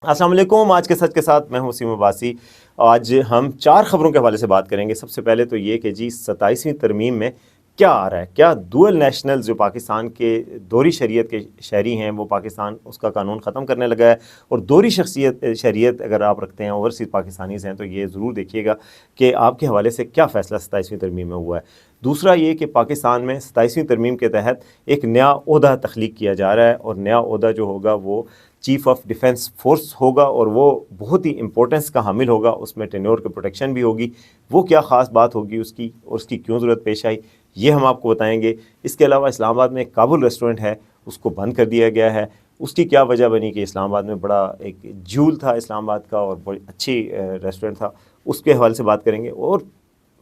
अस्सलाम वालेकुम। आज के सच के साथ मैं हूं वसीम अब्बासी। आज हम 4 ख़बरों के हवाले से बात करेंगे। सबसे पहले तो ये कि जी 27वीं तरमीम में क्या आ रहा है, क्या डुअल नेशनल्स जो पाकिस्तान के दोहरी शरीयत के शहरी हैं वो पाकिस्तान उसका कानून ख़त्म करने लगा है। और दोहरी शरीयत अगर आप रखते हैं, ओवरसीज़ पाकिस्तानीज़ हैं, तो ये ज़रूर देखिएगा कि आपके हवाले से क्या फ़ैसला 27वीं तरमीम में हुआ है। दूसरा ये कि पाकिस्तान में 27वीं तरमीम के तहत एक नया ओहदा तख्लीक किया जा रहा है और नया ओहदा जो होगा वो चीफ़ ऑफ डिफेंस फोर्स होगा और वो बहुत ही इंपॉर्टेंस का हामिल होगा। उसमें टेन्योर की प्रोटेक्शन भी होगी। वो क्या ख़ास बात होगी उसकी और उसकी क्यों ज़रूरत पेश आई, ये हम आपको बताएंगे। इसके अलावा इस्लामाबाद में एक काबुल रेस्टोरेंट है, उसको बंद कर दिया गया है। उसकी क्या वजह बनी कि इस्लामाबाद में बड़ा एक जूल था इस्लामाबाद का और बड़ी अच्छी रेस्टोरेंट था, उसके हवाले से बात करेंगे। और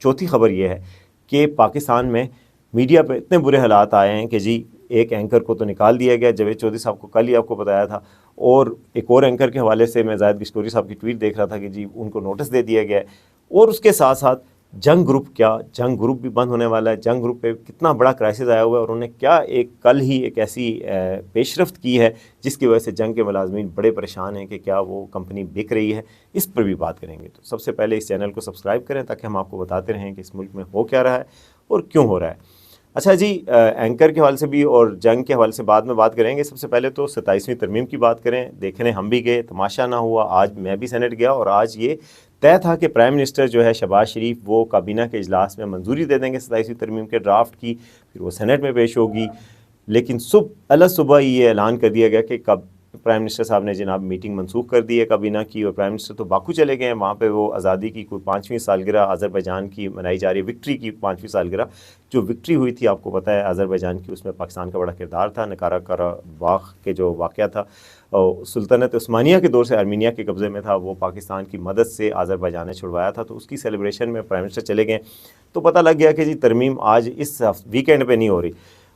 चौथी खबर ये है कि पाकिस्तान में मीडिया पे इतने बुरे हालात आए हैं कि जी एक एंकर को तो निकाल दिया गया, जावेद चौधरी साहब को कल ही आपको बताया था। और एक और एंकर के हवाले से मैं जाहिद किशोरी साहब की ट्वीट देख रहा था कि जी उनको नोटिस दे दिया गया है। और उसके साथ साथ जंग ग्रुप, क्या जंग ग्रुप भी बंद होने वाला है। जंग ग्रुप पे कितना बड़ा क्राइसिस आया हुआ है और उन्होंने क्या एक कल ही एक ऐसी पेशरफ्त की है जिसकी वजह से जंग के मुलाजमीन बड़े परेशान हैं कि क्या वो कंपनी बिक रही है। इस पर भी बात करेंगे। तो सबसे पहले इस चैनल को सब्सक्राइब करें ताकि हम आपको बताते रहें कि इस मुल्क में हो क्या रहा है और क्यों हो रहा है। अच्छा जी, एंकर के हवाले से भी और जंग के हवाले से बाद में बात करेंगे। सबसे पहले तो 27वीं तरमीम की बात करें। देखने हम भी गए, तमाशा ना हुआ। आज मैं भी सेनेट गया और आज ये तय था कि प्राइम मिनिस्टर जो है शहबाज शरीफ वो काबीना के इजलास में मंजूरी दे देंगे 27वीं तरमीम के ड्राफ्ट की, फिर वो सेनेट में पेश होगी। लेकिन सुबह ये ऐलान कर दिया गया कि कब प्राइम मिनिस्टर साहब ने जनाब मीटिंग मनसूख कर दी है काबीना की और प्राइम मिनिस्टर तो बाकू चले गए हैं। वहाँ पे वो आज़ादी की कोई 5वीं सालगिरह अज़रबैजान की मनाई जा रही है, विक्ट्री की 5वीं सालगिरह जो विक्ट्री हुई थी आपको पता है अज़रबैजान की, उसमें पाकिस्तान का बड़ा किरदार था। नकारा कराबाख के जो वाक़या था और सुल्तानत उस्मानिया के दौर से आर्मीनिया के कब्ज़े में था, वो पाकिस्तान की मदद से अज़रबैजान ने छुड़वाया था। तो उसकी सेलिब्रेशन में प्राइम मिनिस्टर चले गए। तो पता लग गया कि जी तरमीम आज इस वीकेंड पर नहीं हो रही।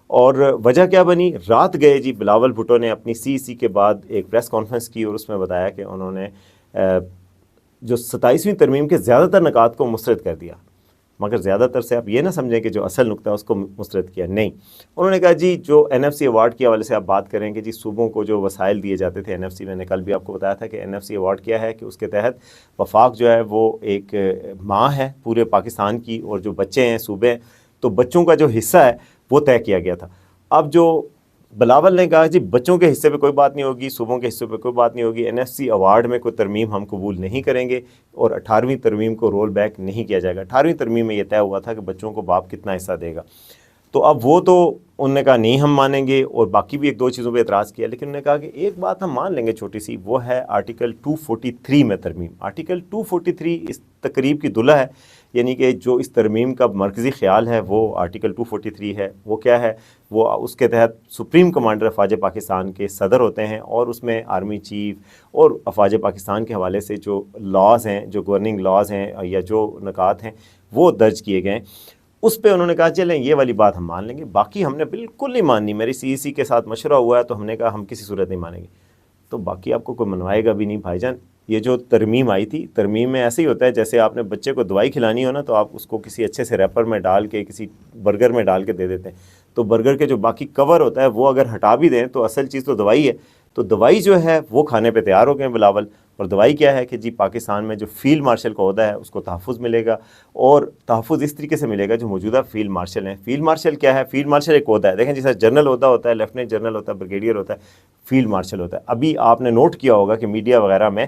और वजह क्या बनी, रात गए जी बिलावल भुट्टो ने अपनी सीईसी के बाद एक प्रेस कॉन्फ्रेंस की और उसमें बताया कि उन्होंने जो 27वीं तरमीम के ज़्यादातर नकात को मुस्तरद कर दिया। मगर ज़्यादातर से आप ये ना समझें कि जो असल नुकता है उसको मुस्तरद किया, नहीं। उन्होंने कहा जी जो NFC अवार्ड के हवाले से आप बात करें कि जी सूबों को जो वसाइल दिए जाते थे NFC, मैंने कल भी आपको बताया था कि NFC अवार्ड क्या है कि उसके तहत वफाक जो है वो एक माँ है पूरे पाकिस्तान की और जो बच्चे हैं सूबे, तो बच्चों का जो हिस्सा है वो तय किया गया था। अब जो बिलावल ने कहा जी बच्चों के हिस्से पे कोई बात नहीं होगी, सूबों के हिस्से पे कोई बात नहीं होगी, NFC अवार्ड में कोई तरमीम हम कबूल नहीं करेंगे और 18वीं तरमीम को रोल बैक नहीं किया जाएगा। 18वीं तरमीम में यह तय हुआ था कि बच्चों को बाप कितना हिस्सा देगा। तो अब वो तो उन्होंने कहा नहीं हम मानेंगे और बाकी भी 1-2 चीज़ों पे एतराज़ किया। लेकिन उन्होंने कहा कि एक बात हम मान लेंगे छोटी सी, वो है आर्टिकल 243 में तरमीम। आर्टिकल 243 इस तकरीब की दुल्हा है, यानी कि जो इस तरमीम का मरकज़ी ख्याल है वो आर्टिकल 243 है। वो क्या है, वो उसके तहत सुप्रीम कमांडर अफवाज पाकिस्तान के सदर होते हैं और उसमें आर्मी चीफ और अफवाज पाकिस्तान के हवाले से जो लॉज़ हैं, जो गवर्निंग लॉज़ हैं या जो नकात हैं वो दर्ज किए गए। उस पर उन्होंने कहा चलें ये वाली बात हम मान लेंगे, बाकी हमने बिल्कुल नहीं माननी। मेरी CEC के साथ मशवरा हुआ है तो हमने कहा हम किसी सूरत नहीं मानेंगे। तो बाकी आपको कोई मनवाएगा भी नहीं भाईजान। ये जो तरमीम आई थी, तरमीम में ऐसे ही होता है जैसे आपने बच्चे को दवाई खिलानी हो ना, तो आप उसको किसी अच्छे से रैपर में डाल के किसी बर्गर में डाल के दे देते हैं। तो बर्गर के जो बाकी कवर होता है वो अगर हटा भी दें तो असल चीज़ तो दवाई है। तो दवाई जो है वो खाने पे तैयार हो गए बिलावल। और दवाई क्या है कि जी पाकिस्तान में जो फील्ड मार्शल का ओहदा है उसको तहफ़्फ़ुज़ मिलेगा और तहफ़्फ़ुज़ इस तरीके से मिलेगा जो मौजूदा फील्ड मार्शल हैं। फील्ड मार्शल क्या है, फील्ड मार्शल एक ओहदा है, देखें जैसा जनरल ओहदा होता है, लेफ्टिनेंट जनरल होता है, ब्रिगेडियर होता है, फील्ड मार्शल होता है। अभी आपने नोट किया होगा कि मीडिया वगैरह में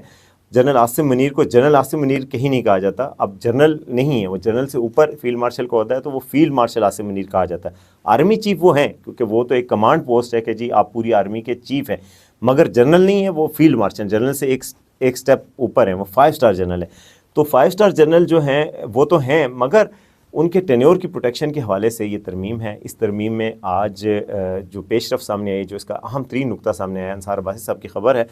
जनरल आसिम मुनीर को जनरल आसिम मुनीर कहीं नहीं कहा जाता। अब जनरल नहीं है, वो जनरल से ऊपर फील्ड मार्शल का होता है, तो वो फील्ड मार्शल आसिम मुनीर कहा जाता है। आर्मी चीफ वो हैं क्योंकि वो तो एक कमांड पोस्ट है कि जी आप पूरी आर्मी के चीफ हैं, मगर जनरल नहीं है, वो फील्ड मार्शल जनरल से एक स्टेप ऊपर है, वो 5 स्टार जनरल है। तो 5 स्टार जनरल जो हैं वो तो हैं, मगर उनके टेन्योर की प्रोटेक्शन के हवाले से ये तरमीम है। इस तरमीम में आज जो पेशरफ सामने आई, जो इसका अहम तरीन नुकता सामने आया, अंसार अब्बासी साहब की खबर है,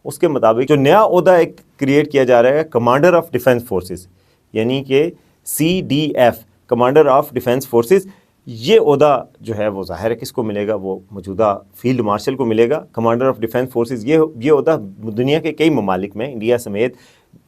उसके मुताबिक जो नया ओहदा एक क्रिएट किया जा रहा है कमांडर ऑफ डिफेंस फोर्सेस, यानी कि CDF, commander of defence forces. ये ओहदा जो है वो ज़ाहिर है किसको मिलेगा, वो मौजूदा फील्ड मार्शल को मिलेगा, कमांडर ऑफ डिफेंस फोर्सेस। ये ओहदा दुनिया के कई ममालिक में, इंडिया समेत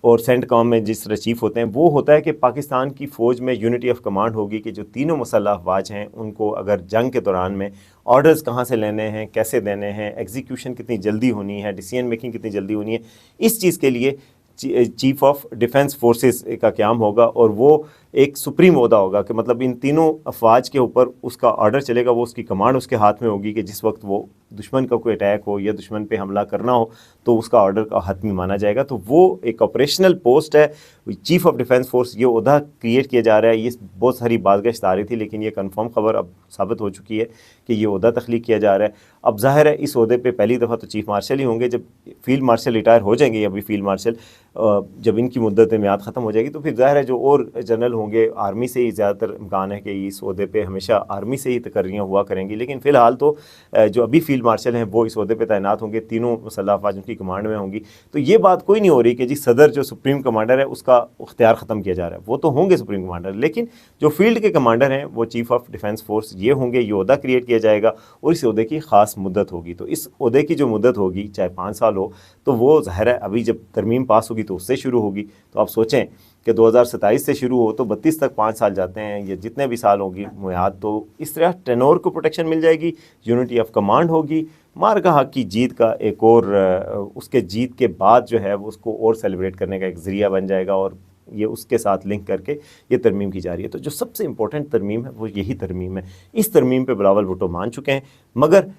और सेंटकॉम में जिस तरह चीफ होते हैं, वो होता है कि पाकिस्तान की फ़ौज में यूनिटी ऑफ कमांड होगी कि जो तीनों मुसल्लह अफवाज हैं उनको अगर जंग के दौरान में ऑर्डर्स कहाँ से लेने हैं, कैसे देने हैं, एग्जीक्यूशन कितनी जल्दी होनी है, डिसीजन मेकिंग कितनी जल्दी होनी है, इस चीज़ के लिए चीफ ऑफ डिफेंस फोर्सेस का क़याम होगा। और वो एक सुप्रीम ओहदा होगा कि मतलब इन तीनों अफवाज के ऊपर उसका ऑर्डर चलेगा, वो उसकी कमांड उसके हाथ में होगी कि जिस वक्त वो दुश्मन का कोई अटैक हो या दुश्मन पे हमला करना हो तो उसका ऑर्डर का हतमी माना जाएगा। तो वो एक ऑपरेशनल पोस्ट है, चीफ ऑफ डिफेंस फोर्स, ये ओहदा क्रिएट किया जा रहा है। ये बहुत सारी बातगश्त आ रही थी, लेकिन ये कंफर्म खबर अब साबित हो चुकी है कि ये ओहदा तख्लीक किया जा रहा है। अब जाहिर है इस ओहदे पे पहली दफ़ा तो चीफ मार्शल ही होंगे। जब फील्ड मार्शल रिटायर हो जाएंगे, अभी फील्ड मार्शल जब इनकी मुद्दत म्याद ख़त्म हो जाएगी तो फिर जाहिर है जो और जनरल होंगे, आर्मी से ही ज़्यादातर इम्कान है कि इस ओहदे पे हमेशा आर्मी से ही तकर्रियाँ हुआ करेंगी। लेकिन फ़िलहाल तो जो अभी फील्ड मार्शल हैं वो इस ओहदे पे तैनात होंगे, तीनों मुसल्लह अफवाज उनकी कमांड में होंगी। तो ये बात कोई नहीं हो रही कि जी सदर जो सुप्रीम कमांडर है उसका इख्तियार ख़त्म किया जा रहा है, वो तो होंगे सुप्रीम कमांडर, लेकिन जो फील्ड के कमांडर हैं वो चीफ ऑफ डिफेंस फोर्स ये होंगे। ये ओहदा क्रिएट किया जाएगा और इस ओहदे की ख़ास मुद्दत होगी। तो इस ओहदे की जो मुद्दत होगी, चाहे 5 साल हो, तो वो ज़ाहिर है अभी जब तरमीम पास होगी तो उससे शुरू होगी। तो आप सोचें कि 2027 से शुरू हो तो 32 तक 5 साल जाते हैं, ये जितने भी साल होगी मुयाद, तो इस तरह टेनोर को प्रोटेक्शन मिल जाएगी, यूनिटी ऑफ कमांड होगी, मारगाह की जीत का एक और उसके जीत के बाद जो है वो उसको और सेलिब्रेट करने का एक ज़रिया बन जाएगा। और ये उसके साथ लिंक करके ये तरमीम की जा रही है। तो जो सबसे इंपॉर्टेंट तरमीम है वो यही तरमीम है। इस तरमीम पे बिलावल भुट्टो मान चुके हैं, मगर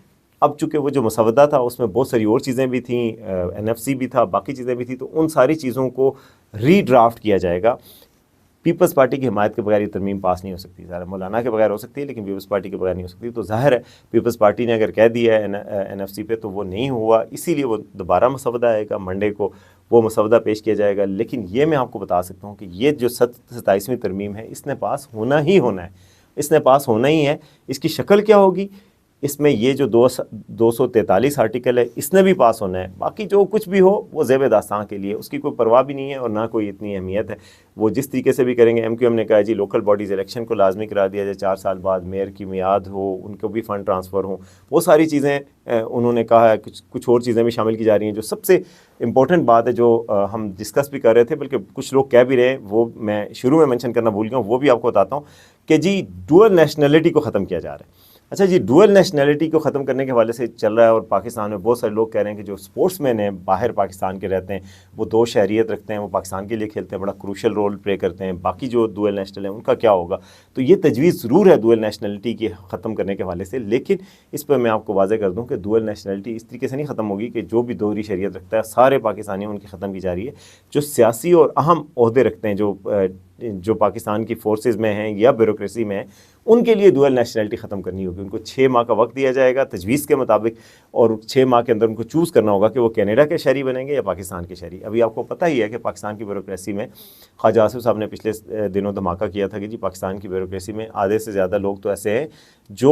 अब चूँकि वो जो मसवदा था उसमें बहुत सारी और चीज़ें भी थीं, NFC भी था, बाकी चीज़ें भी थी, तो उन सारी चीज़ों को रीड्राफ्ट किया जाएगा। पीपल्स पार्टी की हिमायत के बगैर ये तरमीम पास नहीं हो सकती। ज़ाहिर मौलाना के बगैर हो सकती है, लेकिन पीपल्स पार्टी के बगैर नहीं हो सकती। तो जाहिर है पीपल्स पार्टी ने अगर कह दिया है NFC पे तो वो नहीं हुआ, इसीलिए वो दोबारा मसवदा आएगा, मंडे को वो मसवदा पेश किया जाएगा। लेकिन ये मैं आपको बता सकता हूँ कि ये जो 27वीं तरमीम है इसने पास होना ही होना है, इसने पास होना ही है। इसकी शक्ल क्या होगी, इसमें ये जो 243 आर्टिकल है इसने भी पास होना है। बाकी जो कुछ भी हो वो ज़ेब दास्तां के लिए, उसकी कोई परवाह भी नहीं है और ना कोई इतनी अहमियत है। वो जिस तरीके से भी करेंगे, MQM ने कहा जी लोकल बॉडीज़ इलेक्शन को लाजमी करा दिया जाए, 4 साल बाद मेयर की मियाद हो, उनको भी फ़ंड ट्रांसफ़र हो, वो सारी चीज़ें उन्होंने कहा है। कुछ और चीज़ें भी शामिल की जा रही हैं। जो सबसे इंपॉर्टेंट बात है जो हम डिस्कस भी कर रहे थे, बल्कि कुछ लोग कह भी रहे हैं, वो मैं शुरू में मेंशन करना भूल गया हूँ, वो भी आपको बताता हूँ कि जी डुअल नेशनलिटी को ख़त्म किया जा रहा है। अच्छा जी, डुअल नेशनलिटी को ख़त्म करने के हवाले से चल रहा है और पाकिस्तान में बहुत सारे लोग कह रहे हैं कि जो स्पोर्ट्समैन हैं बाहर पाकिस्तान के रहते हैं, वो 2 शहरियत रखते हैं, वो पाकिस्तान के लिए खेलते हैं, बड़ा क्रूशल रोल प्ले करते हैं, बाकी जो डुअल नेशनल हैं उनका क्या होगा। तो ये तजवीज़ ज़रूर है डुअल नेशनलिटी की ख़त्म करने के हवाले से, लेकिन इस पर मैं आपको वाज़ेह कर दूँ कि डुअल नेशनलिटी इस तरीके से नहीं ख़त्म होगी कि जो भी दोहरी शहरियत रखता है सारे पाकिस्तानी उनकी ख़त्म की जा रही है। जो सियासी और अहम ओहदे रखते हैं, जो पाकिस्तान की फोर्सेस में हैं या ब्यूरोक्रेसी में हैं, उनके लिए डुअल नेशनलिटी ख़त्म करनी होगी। उनको 6 माह का वक्त दिया जाएगा तजवीज़ के मुताबिक, और 6 माह के अंदर उनको चूज़ करना होगा कि वो कनाडा के शहरी बनेंगे या पाकिस्तान के शहरी। अभी आपको पता ही है कि पाकिस्तान की ब्यूरोक्रेसी में ख्वाजा आसिफ साहब ने पिछले दिनों धमाका किया था कि जी पाकिस्तान की ब्यूरोक्रेसी में आधे से ज़्यादा लोग तो ऐसे हैं जो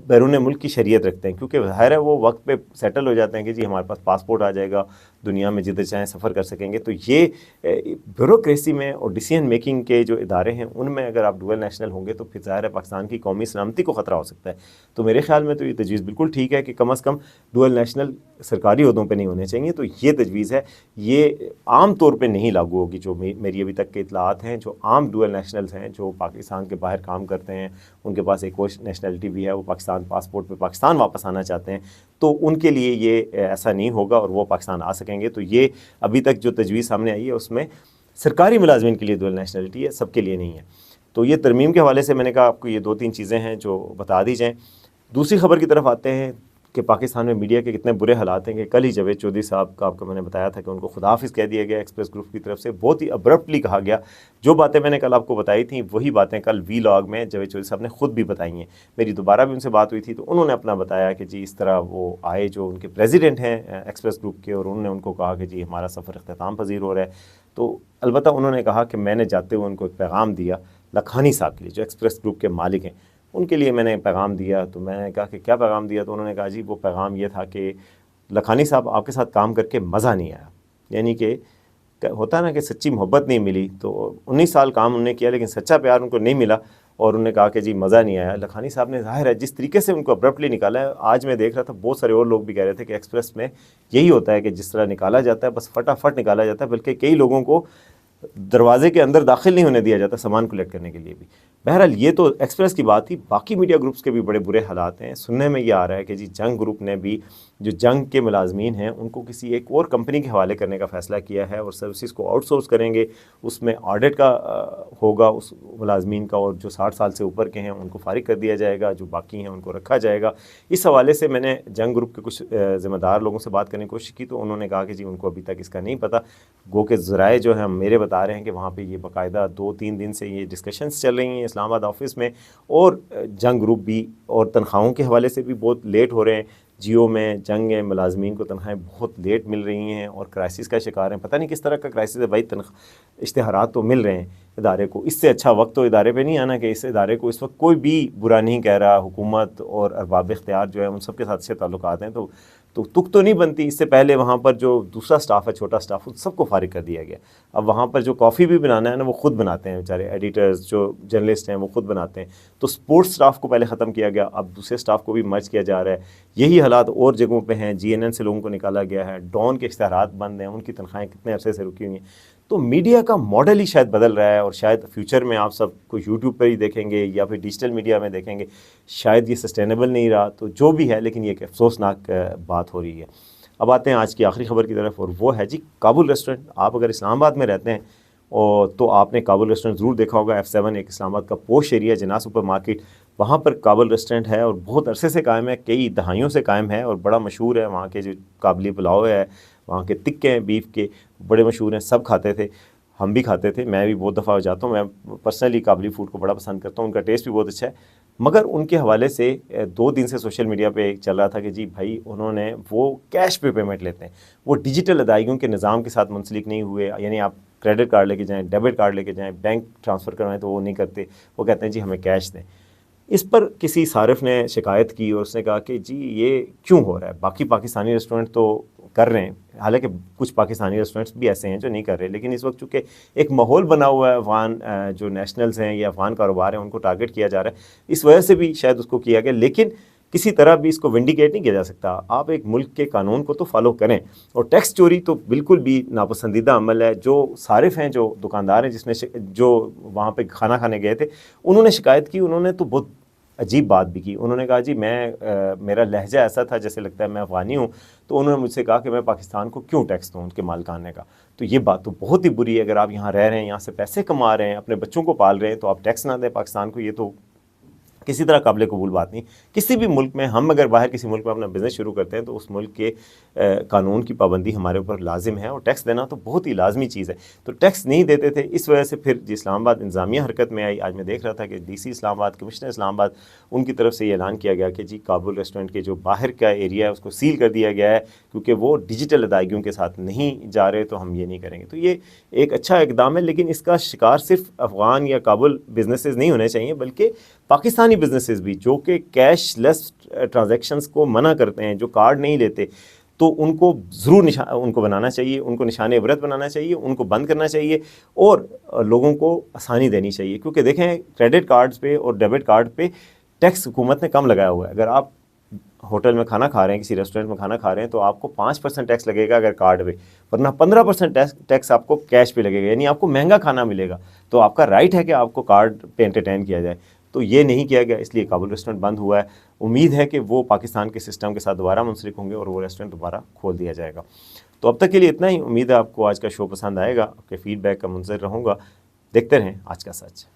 बैरून मुल्क की शरीयत रखते हैं, क्योंकि ज़ाहिर है वो वक्त पे सेटल हो जाते हैं कि जी हमारे पास पासपोर्ट आ जाएगा, दुनिया में जिधर चाहें सफ़र कर सकेंगे। तो ये ब्यूरोक्रेसी में और डिसीजन मेकिंग के जो इदारे हैं उनमें अगर आप डुअल नेशनल होंगे तो फिर ज़ाहिर है पाकिस्तान की कौमी सलामती को ख़तरा हो सकता है। तो मेरे ख्याल में तो ये तजवीज़ बिल्कुल ठीक है कि कम अज़ कम डुअल नेशनल सरकारी ओहदों पे नहीं होने चाहिए। तो ये तजवीज़ है, ये आम तौर पे नहीं लागू होगी। जो मेरी अभी तक के इतलात हैं, जो आम डुअल नेशनल्स हैं जो पाकिस्तान के बाहर काम करते हैं, उनके पास एक और नेशनलिटी भी है, वो पाकिस्तान पासपोर्ट पे पाकिस्तान वापस आना चाहते हैं, तो उनके लिए ये ऐसा नहीं होगा और वो पाकिस्तान आ सकेंगे। तो ये अभी तक जो तजवीज़ सामने आई है उसमें सरकारी मुलाजमिन के लिए डुअल नेशनलिटी है, सबके लिए नहीं है। तो ये तरमीम के हवाले से मैंने कहा आपको ये 2-3 चीज़ें हैं जो बता दी जाएँ। दूसरी खबर की तरफ आते हैं कि पाकिस्तान में मीडिया के कितने बुरे हालात हैं कि कल ही जावेद चौधरी साहब का आपको मैंने बताया था कि उनको खुदाफिज़ कह दिया गया एक्सप्रेस ग्रुप की तरफ से। बहुत ही अब्रप्टली कहा गया। जो बातें मैंने कल आपको बताई थी वही बातें कल वीलॉग में जावेद चौधरी साहब ने खुद भी बताई हैं। मेरी दोबारा भी उनसे बात हुई थी तो उन्होंने अपना बताया कि जी इस तरह वो आए, जो उनके प्रेसिडेंट हैं एक्सप्रेस ग्रुप के, और उन्होंने उनको कहा कि जी हमारा सफ़र इख्तिताम पजीर हो रहा है। तो अलबत्ता उन्होंने कहा कि मैंने जाते हुए उनको एक पैगाम दिया लखानी साहब के लिए, जो एक्सप्रेस ग्रुप के मालिक हैं, उनके लिए मैंने पैगाम दिया। तो मैंने कहा कि क्या पैगाम दिया, तो उन्होंने कहा जी वो पैगाम ये था कि लखानी साहब आपके साथ काम करके मज़ा नहीं आया। यानी कि होता ना कि सच्ची मोहब्बत नहीं मिली। तो 19 साल काम उन्होंने किया लेकिन सच्चा प्यार उनको नहीं मिला, और उन्होंने कहा कि जी मज़ा नहीं आया। लखानी साहब ने ज़ाहिर है जिस तरीके से उनको अब्रप्टली निकाला है, आज मैं देख रहा था बहुत सारे और लोग भी कह रहे थे कि एक्सप्रेस में यही होता है कि जिस तरह निकाला जाता है बस फटाफट निकाला जाता है, बल्कि कई लोगों को दरवाजे के अंदर दाखिल नहीं होने दिया जाता सामान कलेक्ट करने के लिए भी। बहरहाल ये तो एक्सप्रेस की बात थी, बाकी मीडिया ग्रुप्स के भी बड़े बुरे हालात हैं। सुनने में ये आ रहा है कि जी जंग ग्रुप ने भी जो जंग के मुलाजमीन हैं उनको किसी एक और कंपनी के हवाले करने का फ़ैसला किया है और सर्विसेज को आउटसोर्स करेंगे। उसमें ऑडिट का होगा उस मुलाजमीन का, और जो 60 साल से ऊपर के हैं उनको फारिग कर दिया जाएगा, जो बाकी हैं उनको रखा जाएगा। इस हवाले से मैंने जंग ग्रुप के कुछ ज़िम्मेदार लोगों से बात करने की कोशिश की तो उन्होंने कहा कि जी उनको अभी तक इसका नहीं पता। गो के ज़राए जो हैं मेरे बता रहे हैं कि वहाँ पे ये बाकायदा 2-3 दिन से ये डिस्कशंस चल रही हैं इस्लामाबाद ऑफिस में, और जंग ग्रुप भी और तनख्वाहों के हवाले से भी बहुत लेट हो रहे हैं। जियो में जंग है, मुलाजमीन को तनख्वाहें बहुत लेट मिल रही हैं और क्राइसिस का शिकार हैं। पता नहीं किस तरह का क्राइसिस है भाई, इश्तिहारात तो मिल रहे हैं इदारे को। इससे अच्छा वक्त तो इदारे पे नहीं आना कि इस इदारे को इस वक्त कोई भी बुरा नहीं कह रहा। हुकूमत और अरबाब इख्तियार जो है उन सब के साथ अच्छे ताल्लुकात हैं, तो तुक तो नहीं बनती। इससे पहले वहाँ पर जो दूसरा स्टाफ है, छोटा स्टाफ, उन सबको फारिग कर दिया गया। अब वहाँ पर जो कॉफ़ी भी बनाना है ना वो ख़ुद बनाते हैं बेचारे एडिटर्स, जो जर्नलिस्ट हैं वो ख़ुद बनाते हैं। तो स्पोर्ट्स स्टाफ को पहले ख़त्म किया गया, अब दूसरे स्टाफ को भी मर्ज किया जा रहा है। यही हालात और जगहों पे हैं। GNN से लोगों को निकाला गया है, डॉन के इश्तिहारात बंद हैं, उनकी तनख्वाहें कितने अरसे से रुकी हुई हैं। तो मीडिया का मॉडल ही शायद बदल रहा है और शायद फ्यूचर में आप सब को यूट्यूब पर ही देखेंगे या फिर डिजिटल मीडिया में देखेंगे। शायद ये सस्टेनेबल नहीं रहा, तो जो भी है, लेकिन ये एक अफसोसनाक बात हो रही है। अब आते हैं आज की आखिरी खबर की तरफ, और वो है जी काबुल रेस्टोरेंट। आप अगर इस्लामाबाद में रहते हैं और तो आपने काबुल रेस्टोरेंट ज़रूर देखा होगा। F7 एक इस्लामाबाद का पोश एरिया, जिन्ना सुपर मार्केट, वहाँ पर काबुल रेस्टोरेंट है और बहुत अरसे से कायम है, कई दहाइयों से कायम है और बड़ा मशहूर है। वहाँ के जो काबुली पुलाव है, वहाँ के टिक्के हैं बीफ के, बड़े मशहूर हैं, सब खाते थे, हम भी खाते थे, मैं भी बहुत दफ़ा जाता हूँ। मैं पर्सनली काबुली फ़ूड को बड़ा पसंद करता हूँ, उनका टेस्ट भी बहुत अच्छा है। मगर उनके हवाले से 2 दिन से सोशल मीडिया पे चल रहा था कि जी भाई उन्होंने वो कैश पे पेमेंट लेते हैं, वो डिजिटल अदायगियों के निज़ाम के साथ मुंसलिक नहीं हुए। यानी आप क्रेडिट कार्ड लेके जाएँ, डेबिट कार्ड लेके जाएँ, बैंक ट्रांसफ़र करवाएँ तो वो नहीं करते, वो कहते हैं जी हमें कैश दें। इस पर किसी सारिफ ने शिकायत की और उसने कहा कि जी ये क्यों हो रहा है, बाकी पाकिस्तानी रेस्टोरेंट तो कर रहे हैं, हालांकि कुछ पाकिस्तानी रेस्टोरेंट्स भी ऐसे हैं जो नहीं कर रहे, लेकिन इस वक्त चूँकि एक माहौल बना हुआ है, अफगान जो नेशनल्स हैं या अफगान कारोबार हैं उनको टारगेट किया जा रहा है, इस वजह से भी शायद उसको किया गया। लेकिन किसी तरह भी इसको विंडिकेट नहीं किया जा सकता। आप एक मुल्क के कानून को तो फॉलो करें, और टैक्स चोरी तो बिल्कुल भी नापसंदीदा अमल है। जो सारिफ हैं, जो दुकानदार हैं, जिसने जो वहाँ पे खाना खाने गए थे, उन्होंने शिकायत की। उन्होंने तो बहुत अजीब बात भी की। उन्होंने कहा जी मेरा लहजा ऐसा था जैसे लगता है मैं अफ़गानी हूँ, तो उन्होंने मुझसे कहा कि मैं पाकिस्तान को क्यों टैक्स दूँ उनके माल खाने का। तो ये बात तो बहुत ही बुरी है। अगर आप यहाँ रह रहे हैं, यहाँ से पैसे कमा रहे हैं, अपने बच्चों को पाल रहे हैं, तो आप टैक्स ना दें पाकिस्तान को, ये तो किसी तरह काबिल कबूल बात नहीं। किसी भी मुल्क में हम अगर बाहर किसी मुल्क में अपना बिज़नेस शुरू करते हैं तो उस मुल्क के कानून की पाबंदी हमारे ऊपर लाजिम है, और टैक्स देना तो बहुत ही लाजमी चीज़ है। तो टैक्स नहीं देते थे, इस वजह से फिर इस्लामाबाद इंतज़ामिया हरकत में आई। आज मैं देख रहा था कि DC इस्लामाबाद, कमिश्नर इस्लामाबाद, उनकी तरफ से ये ऐलान किया गया कि जी काबुल रेस्टोरेंट के जो बाहर का एरिया है उसको सील कर दिया गया है, क्योंकि वो डिजिटल अदायगियों के साथ नहीं जा रहे, तो हम ये नहीं करेंगे। तो ये एक अच्छा इकदाम है, लेकिन इसका शिकार सिर्फ अफ़गान या काबुल बिजनेसेस नहीं होने चाहिए, बल्कि पाकिस्तानी बिजनेसेस भी, जो कि कैशलेस ट्रांजैक्शंस को मना करते हैं, जो कार्ड नहीं लेते, तो उनको ज़रूर उनको बनाना चाहिए, उनको निशान इबरत बनाना चाहिए, उनको बंद करना चाहिए और लोगों को आसानी देनी चाहिए। क्योंकि देखें, क्रेडिट कार्ड्स पे और डेबिट कार्ड पे टैक्स हुकूमत ने कम लगाया हुआ है। अगर आप होटल में खाना खा रहे हैं, किसी रेस्टोरेंट में खाना खा रहे हैं, तो आपको 5% टैक्स लगेगा अगर कार्ड पे, वरना 15% टैक्स आपको कैश पे लगेगा। यानी आपको महंगा खाना मिलेगा। तो आपका राइट है कि आपको कार्ड पे एंटरटेन किया जाए, तो ये नहीं किया गया, इसलिए काबुल रेस्टोरेंट बंद हुआ है। उम्मीद है कि वो पाकिस्तान के सिस्टम के साथ दोबारा मुंसलिक होंगे और वो रेस्टोरेंट दोबारा खोल दिया जाएगा। तो अब तक के लिए इतना ही। उम्मीद है आपको आज का शो पसंद आएगा, आपके फीडबैक का मुंतज़िर रहूँगा। देखते रहें आज का सच।